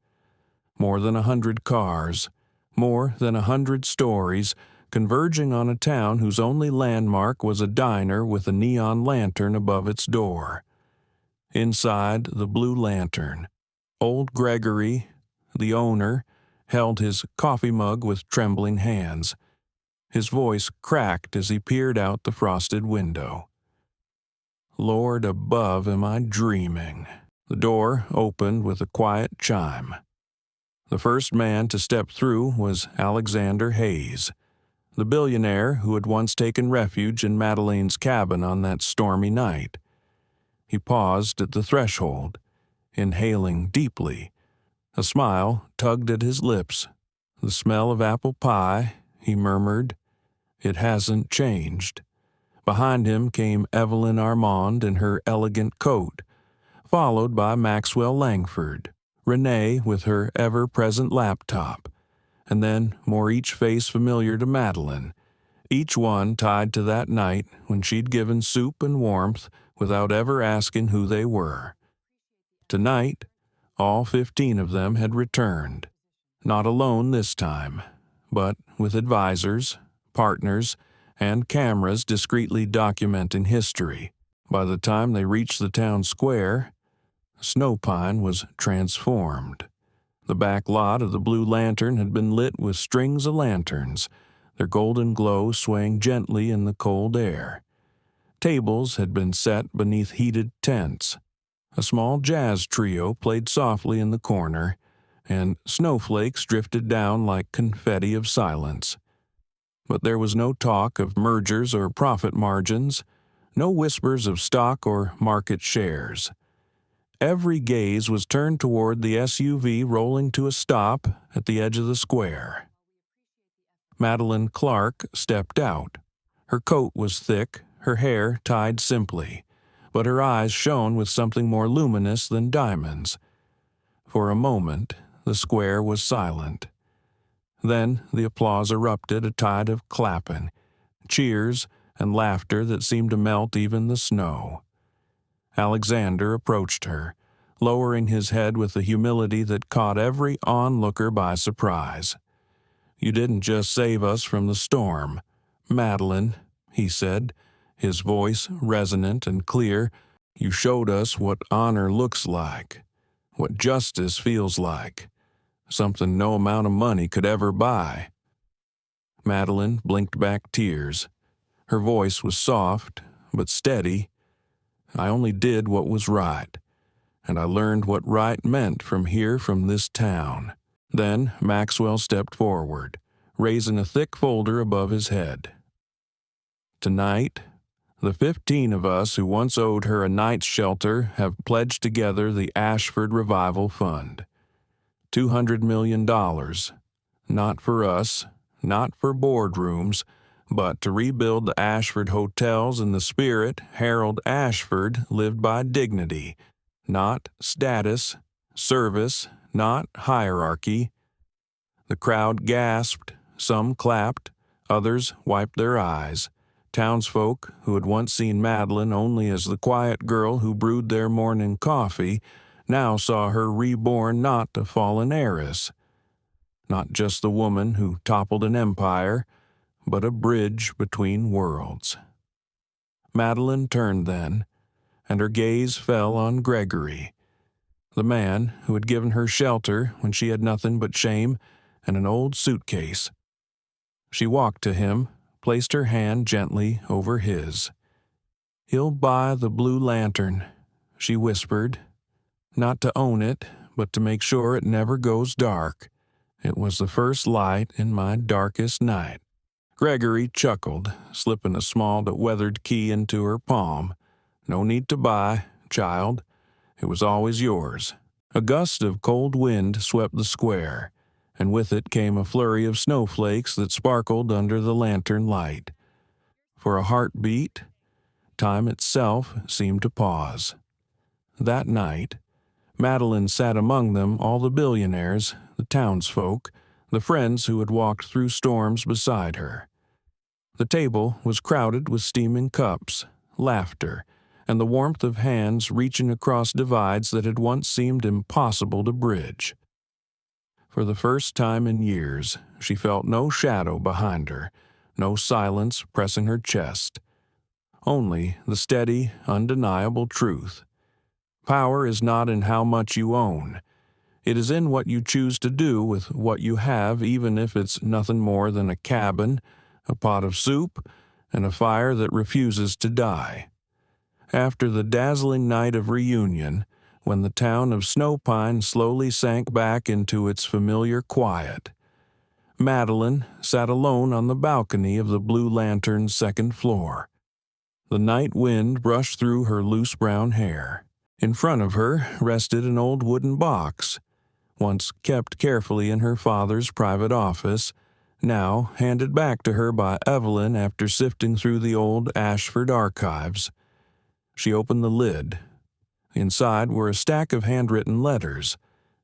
More than 100 cars, more than 100 stories, converging on a town whose only landmark was a diner with a neon lantern above its door. Inside the Blue Lantern, old Gregory, the owner, held his coffee mug with trembling hands. His voice cracked as he peered out the frosted window. Lord above, am I dreaming? The door opened with a quiet chime. The first man to step through was Alexander Hayes, the billionaire who had once taken refuge in Madeleine's cabin on that stormy night. He paused at the threshold, inhaling deeply. A smile tugged at his lips. The smell of apple pie, he murmured. It hasn't changed. Behind him came Evelyn Armand in her elegant coat, followed by Maxwell Langford, Renee with her ever-present laptop, and then more each face familiar to Madeleine, each one tied to that night when she'd given soup and warmth without ever asking who they were. Tonight, all 15 of them had returned, not alone this time, but with advisors, partners, and cameras discreetly documenting history. By the time they reached the town square, Snowpine was transformed. The back lot of the Blue Lantern had been lit with strings of lanterns, their golden glow swaying gently in the cold air. Tables had been set beneath heated tents. A small jazz trio played softly in the corner, and snowflakes drifted down like confetti of silence. But there was no talk of mergers or profit margins, no whispers of stock or market shares. Every gaze was turned toward the SUV rolling to a stop at the edge of the square. Madeleine Clark stepped out. Her coat was thick, her hair tied simply, but her eyes shone with something more luminous than diamonds. For a moment, the square was silent. Then the applause erupted, a tide of clapping, cheers, and laughter that seemed to melt even the snow. Alexander approached her, lowering his head with a humility that caught every onlooker by surprise. "You didn't just save us from the storm, Madeleine," he said, his voice resonant and clear. "You showed us what honor looks like, what justice feels like, something no amount of money could ever buy." Madeleine blinked back tears. Her voice was soft, but steady. "I only did what was right, and I learned what right meant from this town." Then Maxwell stepped forward, raising a thick folder above his head. "Tonight, the 15 of us who once owed her a night's shelter have pledged together the Ashford Revival Fund. $200 million, not for us, not for boardrooms, but to rebuild the Ashford hotels in the spirit Harold Ashford lived by: dignity, not status, service, not hierarchy." The crowd gasped, some clapped, others wiped their eyes. Townsfolk who had once seen Madeleine only as the quiet girl who brewed their morning coffee now saw her reborn not a fallen heiress, not just the woman who toppled an empire, but a bridge between worlds. Madeleine turned then, and her gaze fell on Gregory, the man who had given her shelter when she had nothing but shame and an old suitcase. She walked to him, placed her hand gently over his. "He'll buy the Blue Lantern," she whispered, "not to own it, but to make sure it never goes dark. It was the first light in my darkest night." Gregory chuckled, slipping a small but weathered key into her palm. "No need to buy, child. It was always yours." A gust of cold wind swept the square, and with it came a flurry of snowflakes that sparkled under the lantern light. For a heartbeat, time itself seemed to pause. That night, Madeleine sat among them, all the billionaires, the townsfolk, the friends who had walked through storms beside her. The table was crowded with steaming cups, laughter, and the warmth of hands reaching across divides that had once seemed impossible to bridge. For the first time in years, she felt no shadow behind her, no silence pressing her chest. Only the steady, undeniable truth. Power is not in how much you own. It is in what you choose to do with what you have, even if it's nothing more than a cabin, a pot of soup, and a fire that refuses to die. After the dazzling night of reunion, when the town of Snowpine slowly sank back into its familiar quiet, Madeline sat alone on the balcony of the Blue Lantern's second floor. The night wind brushed through her loose brown hair. In front of her rested an old wooden box, once kept carefully in her father's private office, now handed back to her by Evelyn after sifting through the old Ashford archives. She opened the lid. Inside were a stack of handwritten letters,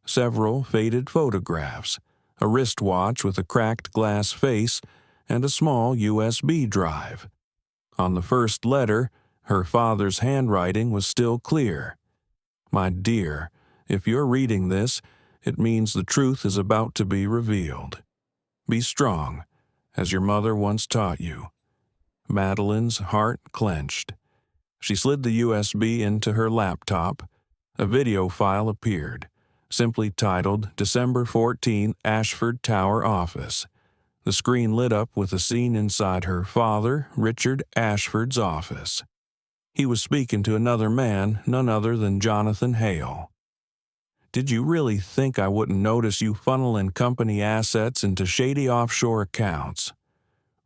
several faded photographs, a wristwatch with a cracked glass face, and a small USB drive. On the first letter, her father's handwriting was still clear. "My dear, if you're reading this, it means the truth is about to be revealed. Be strong, as your mother once taught you." Madeline's heart clenched. She slid the USB into her laptop. A video file appeared, simply titled December 14, Ashford Tower Office. The screen lit up with a scene inside her father, Richard Ashford's office. He was speaking to another man, none other than Jonathan Hale. "Did you really think I wouldn't notice you funneling company assets into shady offshore accounts?"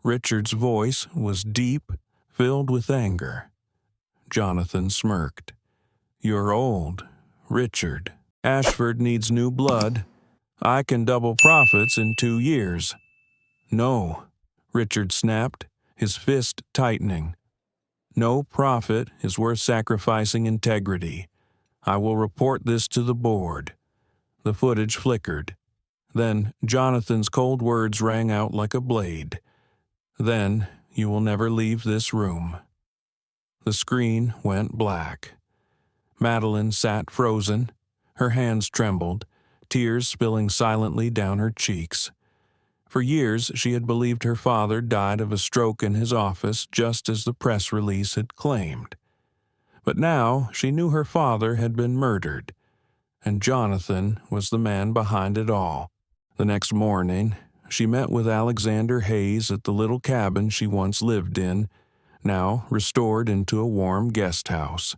Richard's voice was deep, filled with anger. Jonathan smirked. "You're old, Richard. Ashford needs new blood. I can double profits in 2 years." "No," Richard snapped, his fist tightening. "No profit is worth sacrificing integrity. I will report this to the board." The footage flickered. Then Jonathan's cold words rang out like a blade. "Then you will never leave this room." The screen went black. Madeline sat frozen. Her hands trembled, tears spilling silently down her cheeks. For years she had believed her father died of a stroke in his office, just as the press release had claimed. But now she knew her father had been murdered, and Jonathan was the man behind it all. The next morning, she met with Alexander Hayes at the little cabin she once lived in, now restored into a warm guest house.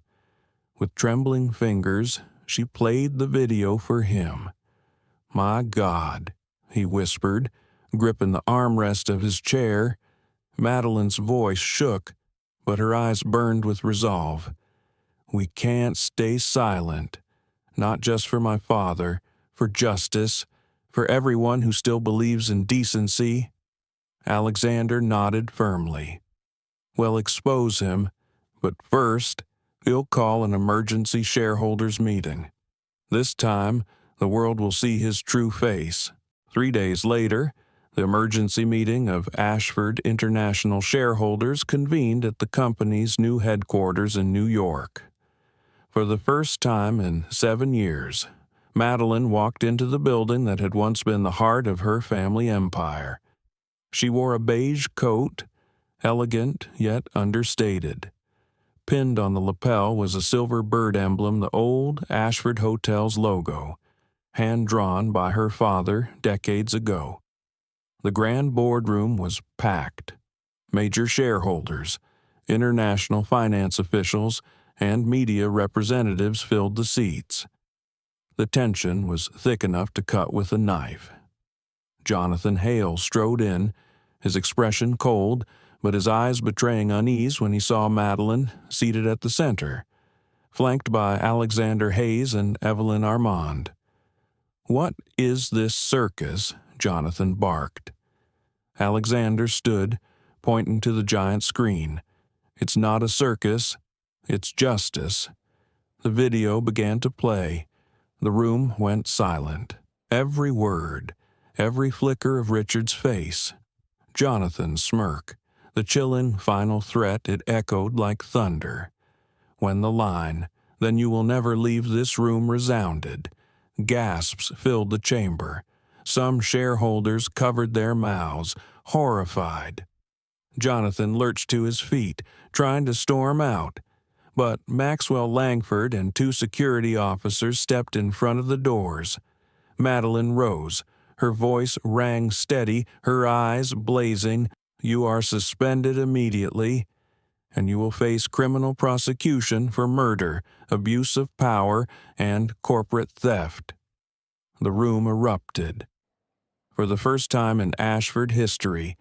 With trembling fingers, she played the video for him. "My God," he whispered, gripping the armrest of his chair. Madeline's voice shook, but her eyes burned with resolve. "We can't stay silent, not just for my father, for justice, for everyone who still believes in decency." Alexander nodded firmly. "Well, expose him, but first, he'll call an emergency shareholders meeting. This time, the world will see his true face." 3 days later, the emergency meeting of Ashford International shareholders convened at the company's new headquarters in New York. For the first time in 7 years, Madeline walked into the building that had once been the heart of her family empire. She wore a beige coat, elegant yet understated. Pinned on the lapel was a silver bird emblem, the old Ashford Hotel's logo, hand-drawn by her father decades ago. The grand boardroom was packed. Major shareholders, international finance officials, and media representatives filled the seats. The tension was thick enough to cut with a knife. Jonathan Hale strode in, his expression cold, but his eyes betraying unease when he saw Madeline seated at the center, flanked by Alexander Hayes and Evelyn Armand. "What is this circus?" Jonathan barked. Alexander stood, pointing to the giant screen. "It's not a circus, it's justice." The video began to play. The room went silent. Every word, every flicker of Richard's face, Jonathan's smirk, the chilling final threat it echoed like thunder. When the line, "Then you will never leave this room," resounded, gasps filled the chamber. Some shareholders covered their mouths, horrified. Jonathan lurched to his feet, trying to storm out, but Maxwell Langford and two security officers stepped in front of the doors. Madeline rose. Her voice rang steady, her eyes blazing. "You are suspended immediately, and you will face criminal prosecution for murder, abuse of power, and corporate theft." The room erupted. For the first time in Ashford history,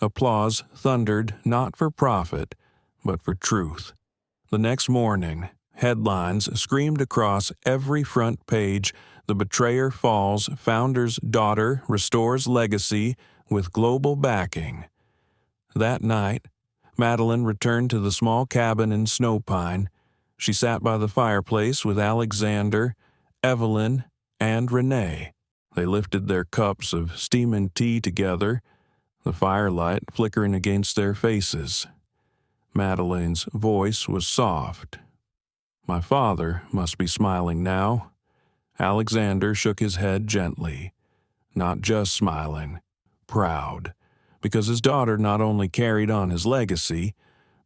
applause thundered not for profit, but for truth. The next morning, headlines screamed across every front page, "The Betrayer Falls, Founder's Daughter Restores Legacy with Global Backing." That night, Madeline returned to the small cabin in Snowpine. She sat by the fireplace with Alexander, Evelyn, and Renee. They lifted their cups of steaming tea together, the firelight flickering against their faces. Madeline's voice was soft. "My father must be smiling now." Alexander shook his head gently. Not just smiling, proud, because his daughter not only carried on his legacy,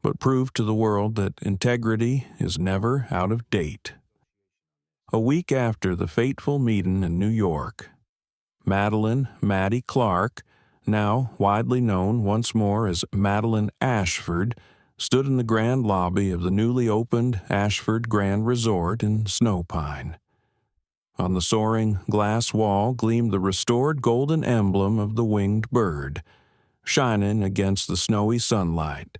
but proved to the world that integrity is never out of date. A week after the fateful meeting in New York, Madeline "Maddie" Clark, now widely known once more as Madeline Ashford, stood in the grand lobby of the newly opened Ashford Grand Resort in Snowpine. On the soaring glass wall gleamed the restored golden emblem of the winged bird, shining against the snowy sunlight.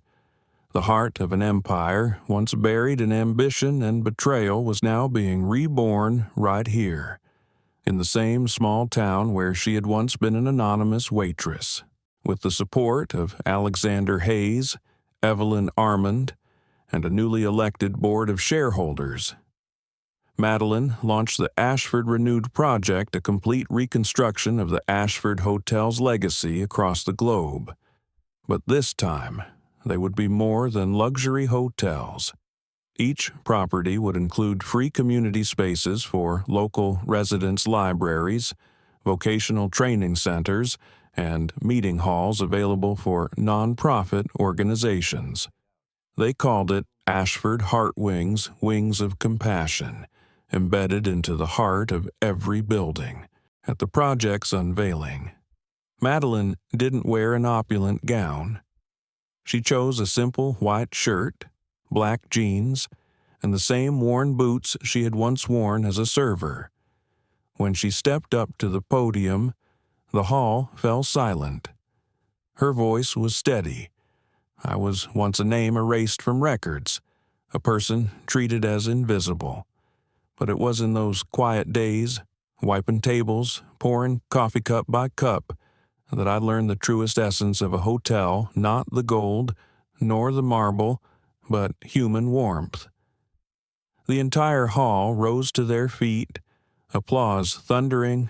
The heart of an empire, once buried in ambition and betrayal, was now being reborn right here, in the same small town where she had once been an anonymous waitress. With the support of Alexander Hayes, Evelyn Armand, and a newly elected board of shareholders, Madeline launched the Ashford Renewed Project, a complete reconstruction of the Ashford Hotel's legacy across the globe. But this time, they would be more than luxury hotels. Each property would include free community spaces for local residents' libraries, vocational training centers, and meeting halls available for nonprofit organizations. They called it Ashford Heart Wings, Wings of Compassion, embedded into the heart of every building. At the project's unveiling, Madeline didn't wear an opulent gown. She chose a simple white shirt, black jeans, and the same worn boots she had once worn as a server. When she stepped up to the podium, the hall fell silent. Her voice was steady. "I was once a name erased from records, a person treated as invisible. But it was in those quiet days, wiping tables, pouring coffee cup by cup, that I learned the truest essence of a hotel, not the gold, nor the marble, but human warmth." The entire hall rose to their feet, applause thundering.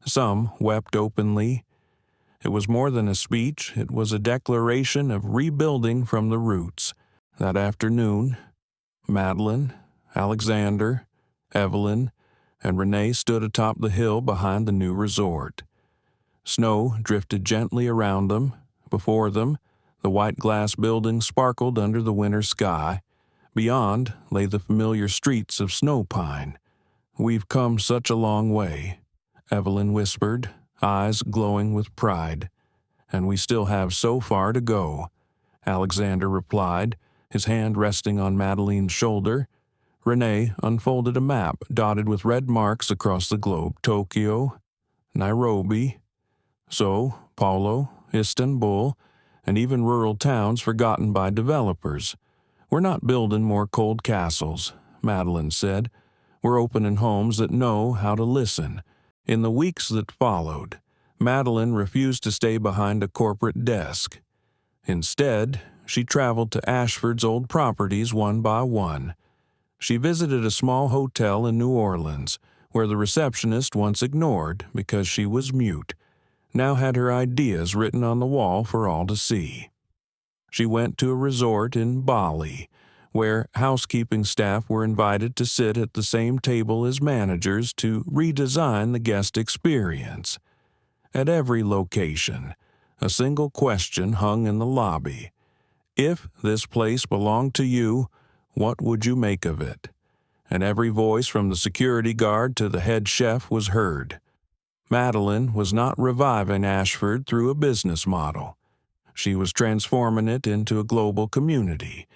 Some wept openly. It was more than a speech, it was a declaration of rebuilding from the roots. That afternoon, Madeline, Alexander, Evelyn, and Renee stood atop the hill behind the new resort. Snow drifted gently around them. Before them, the white glass buildings sparkled under the winter sky. Beyond lay the familiar streets of Snowpine. "We've come such a long way," Evelyn whispered, eyes glowing with pride. "And we still have so far to go," Alexander replied, his hand resting on Madeline's shoulder. Renee unfolded a map dotted with red marks across the globe: Tokyo, Nairobi, Sao Paulo, Istanbul, and even rural towns forgotten by developers. "We're not building more cold castles," Madeline said. "We're opening homes that know how to listen." In the weeks that followed, Madeline refused to stay behind a corporate desk. Instead, she traveled to Ashford's old properties one by one. She visited a small hotel in New Orleans, where the receptionist, once ignored because she was mute, now had her ideas written on the wall for all to see. She went to a resort in Bali, where housekeeping staff were invited to sit at the same table as managers to redesign the guest experience. At every location, a single question hung in the lobby: If this place belonged to you, what would you make of it? And every voice from the security guard to the head chef was heard. Madeline was not reviving Ashford through a business model. She was transforming it into a global community,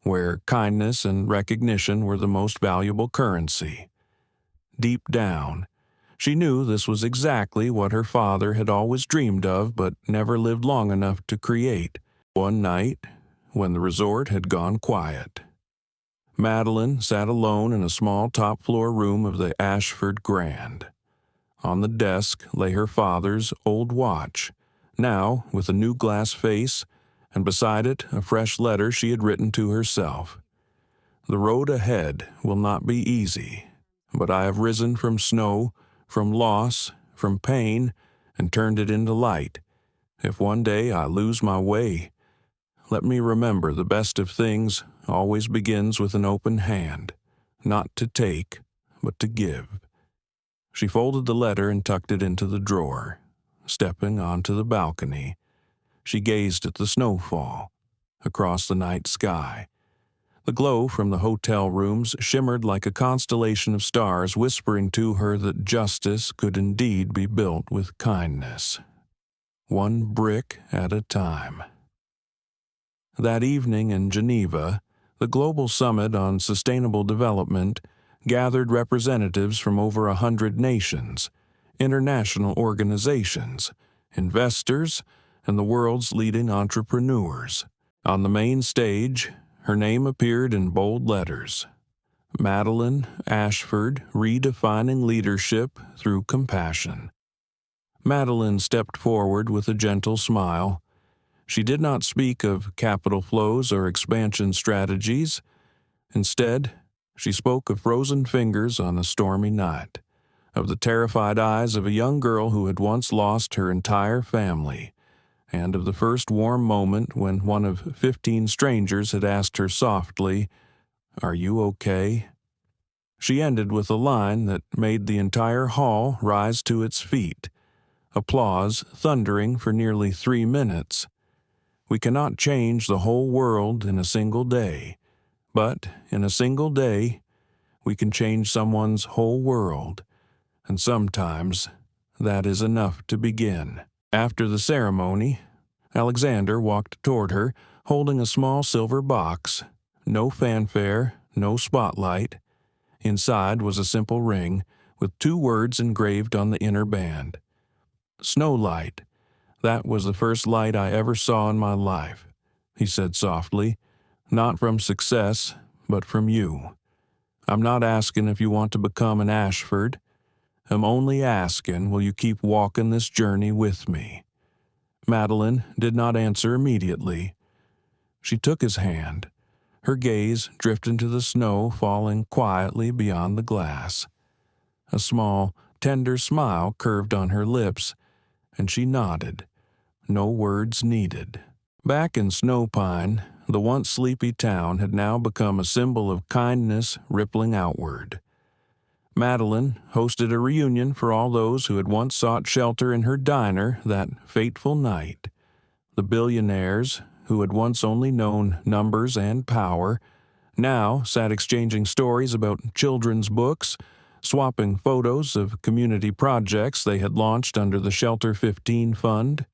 where kindness and recognition were the most valuable currency. Deep down, she knew this was exactly what her father had always dreamed of but never lived long enough to create. One night, when the resort had gone quiet, Madeline sat alone in a small top-floor room of the Ashford Grand. On the desk lay her father's old watch, now with a new glass face, and beside it a fresh letter she had written to herself. The road ahead will not be easy, but I have risen from snow, from loss, from pain, and turned it into light. If one day I lose my way, let me remember the best of things always begins with an open hand, not to take, but to give. She folded the letter and tucked it into the drawer. Stepping onto the balcony, she gazed at the snowfall across the night sky. The glow from the hotel rooms shimmered like a constellation of stars whispering to her that justice could indeed be built with kindness, one brick at a time. That evening in Geneva, the Global Summit on Sustainable Development gathered representatives from over 100 nations, international organizations, investors, and the world's leading entrepreneurs. On the main stage, her name appeared in bold letters. Madeline Ashford, redefining leadership through compassion. Madeline stepped forward with a gentle smile. She did not speak of capital flows or expansion strategies. Instead, she spoke of frozen fingers on a stormy night, of the terrified eyes of a young girl who had once lost her entire family, and of the first warm moment when one of 15 strangers had asked her softly, "Are you okay?" She ended with a line that made the entire hall rise to its feet, applause thundering for nearly 3 minutes. We cannot change the whole world in a single day, but in a single day, we can change someone's whole world, and sometimes that is enough to begin. After the ceremony, Alexander walked toward her, holding a small silver box. No fanfare, no spotlight. Inside was a simple ring with 2 words engraved on the inner band. "Snowlight. That was the first light I ever saw in my life," he said softly. "Not from success, but from you. I'm not asking if you want to become an Ashford. I'm only asking, will you keep walking this journey with me?" Madeline did not answer immediately. She took his hand, her gaze drifting to the snow falling quietly beyond the glass. A small, tender smile curved on her lips, and she nodded. No words needed. Back in Snowpine, the once sleepy town had now become a symbol of kindness rippling outward. Madeline hosted a reunion for all those who had once sought shelter in her diner that fateful night. The billionaires, who had once only known numbers and power, now sat exchanging stories about children's books, swapping photos of community projects they had launched under the Shelter 15 Fund.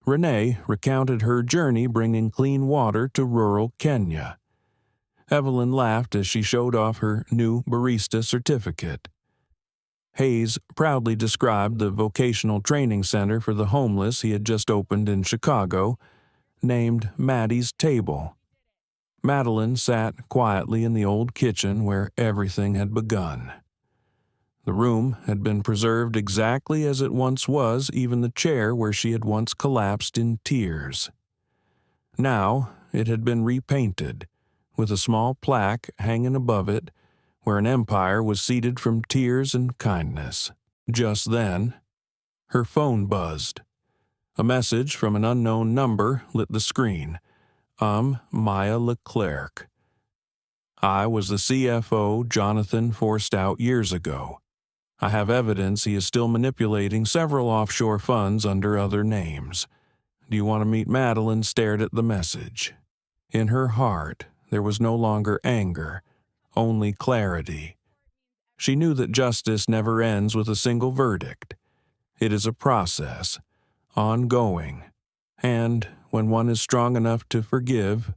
Renee recounted her journey bringing clean water to rural Kenya. Evelyn laughed as she showed off her new barista certificate. Hayes proudly described the vocational training center for the homeless he had just opened in Chicago, named Maddie's Table. Madeline sat quietly in the old kitchen where everything had begun. The room had been preserved exactly as it once was, even the chair where she had once collapsed in tears. Now it had been repainted, with a small plaque hanging above it where an empire was seeded from tears and kindness. Just then, her phone buzzed. A message from an unknown number lit the screen. Maya Leclerc. "I was the CFO Jonathan forced out years ago. I have evidence he is still manipulating several offshore funds under other names. Do you want to meet Madeline?" Stared at the message. In her heart, there was no longer anger, only clarity. She knew that justice never ends with a single verdict. It is a process, ongoing. And when one is strong enough to forgive,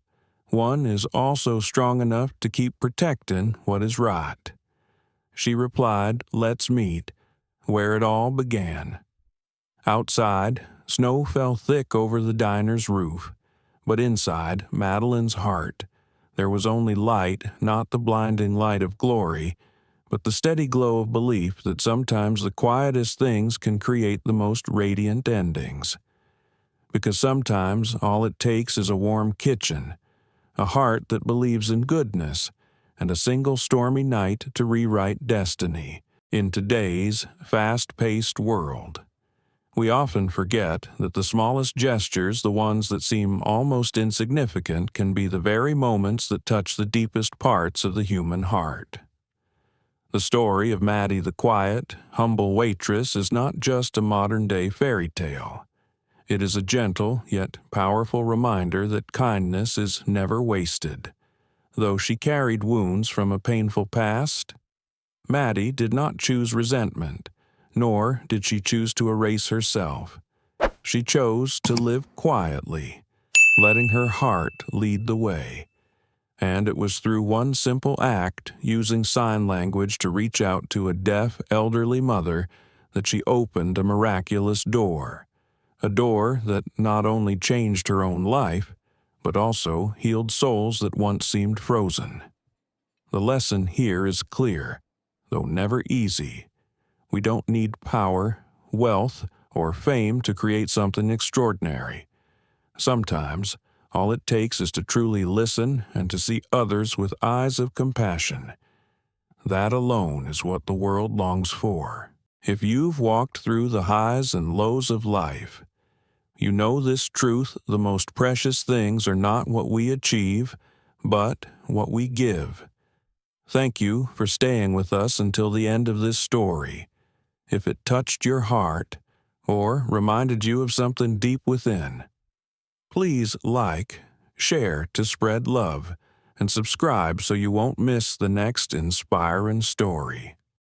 one is also strong enough to keep protecting what is right. She replied, "Let's meet," where it all began. Outside, snow fell thick over the diner's roof, but inside Madeline's heart, there was only light, not the blinding light of glory, but the steady glow of belief that sometimes the quietest things can create the most radiant endings. Because sometimes all it takes is a warm kitchen, a heart that believes in goodness, and a single stormy night to rewrite destiny in today's fast-paced world. We often forget that the smallest gestures, the ones that seem almost insignificant, can be the very moments that touch the deepest parts of the human heart. The story of Maddie the quiet, humble waitress is not just a modern-day fairy tale. It is a gentle yet powerful reminder that kindness is never wasted. Though she carried wounds from a painful past, Maddie did not choose resentment, nor did she choose to erase herself. She chose to live quietly, letting her heart lead the way. And it was through one simple act, using sign language to reach out to a deaf elderly mother, that she opened a miraculous door. A door that not only changed her own life, but also healed souls that once seemed frozen. The lesson here is clear, though never easy. We don't need power, wealth, or fame to create something extraordinary. Sometimes, all it takes is to truly listen and to see others with eyes of compassion. That alone is what the world longs for. If you've walked through the highs and lows of life, you know this truth: the most precious things are not what we achieve, but what we give. Thank you for staying with us until the end of this story. If it touched your heart, or reminded you of something deep within, please like, share to spread love, and subscribe so you won't miss the next inspiring story.